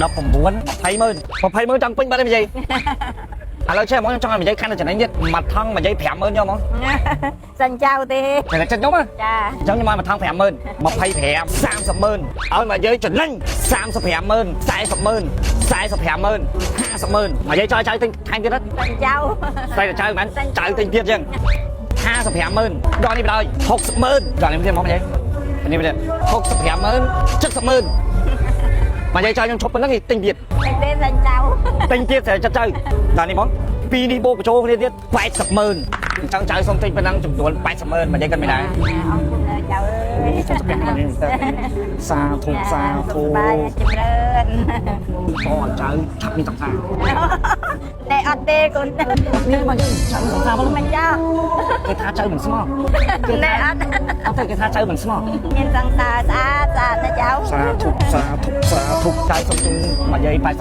19 20,000 20,000 ចង់ពេញបាត់ទេនិយាយឥឡូវចេះហ្មងខ្ញុំចង់ឲ្យនិយាយកាន់តែចំណេញទៀតមួយថងនិយាយ 50000 យកហ្មង សិនចៅទេ តែចិត្តខ្ញុំហ៎ ចា អញ្ចឹងខ្ញុំឲ្យមួយថង 50000 25 300000ឲ្យមកនិយាយចំណេញ 35000 40000 45000 50000មកនិយាយចោលចៅទិញថែមទៀតអត់ សិនចៅ តែចៅមិនចៅទិញទៀតអញ្ចឹង 55000ដល់នេះបណ្ដោយ 60000ដល់នេះទៀតមកនិយាយនេះទៀត 65000 70000មកនិយាយចៅខ្ញុំឈប់ប៉ុណ្ណឹងទិញទៀត ទេសិនចៅ ទិញទៀតតែចិត្តចៅដល់នេះហ្មងពីរនេះបូកបញ្ចូលគ្នាទៀត 80000អញ្ចឹងចៅសុំទិញប៉ុណ្ណឹងចំនួន 80000មកនិយាយគាត់មិនដែរ អរគុណចៅអើយ សុំស្ពាក់នេះសាធុសាធុ បាយចម្រើន បងចៅឆាប់មានសង្សារ តែអត់ទេកូន នេះមកយើងចៅសង្សារមក មិនចៅ គេថាចៅមិនស្មោះ តែអត់ អត់ទេគេថាចៅមិនស្មោះ មានសង្សារស្អាតណាចៅ សាធុសាធុសាធុចៅសុំជូនមកនិយាយ 80000 ចា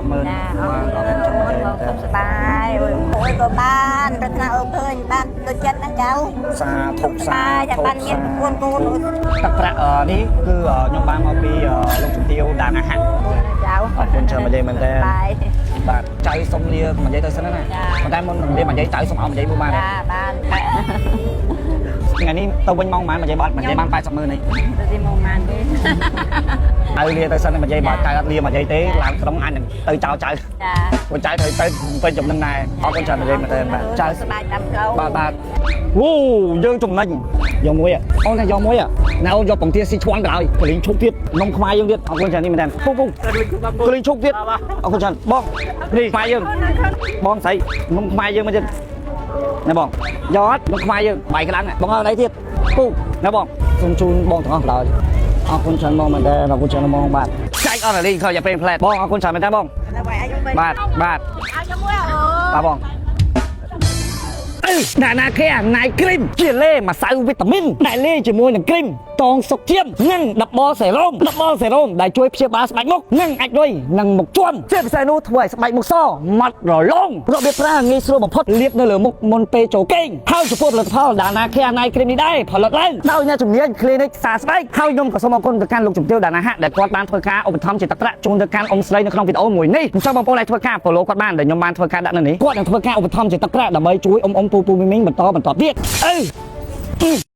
អរគុណមកសុខសប្បាយអូយក៏បានរត់ណាអូឃើញបានដូចចិត្តណាចៅ សាធុសា បាយតែបានមានប្រពន្ធកូន ទឹកប្រាក់នេះគឺខ្ញុំបានមកពីលោកជំទាវដានអាហារ ចៅ អរគុណច្រើនមកនិយាយមែនតើ បាយ បាទចៅសុំលាមកនិយាយទៅសិនណាប៉ុន្តែមុនលាមកនិយាយចៅសុំឲ្យមកនិយាយមួយបាន ចាបាន ថ្ងៃនេះទៅវិញមកបានមកនិយាយបាត់មកនិយាយបាន 800,000នេះ ទៅទីមកបានទេ ឲ្យលាទៅសិនមកនិយាយបាត់ចៅអត់លាមកនិយាយទេឡើងក្រុងអញនឹងទៅចៅចៅ ចា ពួកចៅត្រូវទៅពេញចំណឹងដែរអរគុណច្រើនមកនិយាយមែនតើបាទចៅ សប្បាយតាមផ្លូវ បាទវូយើងចំណេញយកមួយអូនថាយកមួយណែអូនយកបង្ទាស៊ីឈ្វាន់ក៏ឲ្យកលីងឈប់ទៀតនំខ្មែរយើងទៀតអរគុណច្រើននេះមែនតើពុកកលីងឈប់ទៀតអរគុណច្រើនបងនេះខ្មែរយើងបងស្រីនំខ្មែរយើងមកទៀតណែបងយកអត់នំខ្មែរយើងបាយក្តាំងបងអត់អីទៀតពុកណែបងសូមជូនបងទាំងអស់ដល់អរគុណច្រើនបងមែនតើអរគុណច្រើនបងបាទចែកអស់រលីងខើយ៉ាពេលផ្លែតបងអរគុណច្រើនមែនតើបងបាទបាទ ឲ្យយកមួយអូ បាទបងដាណាខែណៃគ្រីមជាលេម្សៅវីតាមីនដែលលេជាមួយនឹងគ្រីមតងសុខធាមនិងដបសេរ៉ូមដែលជួយព្យាបាលស្បែកមុខនិងអាចរុយនិងមុខជាំជាពិសេសនោះធ្វើឲ្យស្បែកមុខសម៉ត់រលោងរបៀបប្រើងាយស្រួលបំផុតលាបនៅលើមុខមុនពេលចូលគេងហើយចំពោះផលិតផលដាណាខែណៃគ្រីមនេះដែរផលិតឡើងដោយអ្នកជំនាញ Clinic សាស្បែកហើយខ្ញុំក៏សូមអរគុណទៅកាន់លោកជំទាវដាណាហាក់ដែលគាត់បានធ្វើការឧបត្ថម្ភជាទឹកប្រាក់ជូនទៅកាន់អ៊ំស្រីនៅក្នុងវីដេអូមួយនេះអញ្ចឹងបងប្អូនដែលធ្វើការ follow គាត់បានដែលខ្ញុំបានធ្វើការដាក់នៅនេះគាត់នឹងធ្វើការឧបត្ថម្ភជាទឹកប្រាក់ដើម្បីជួយអ៊ំពូមីមីងបន្តទៀត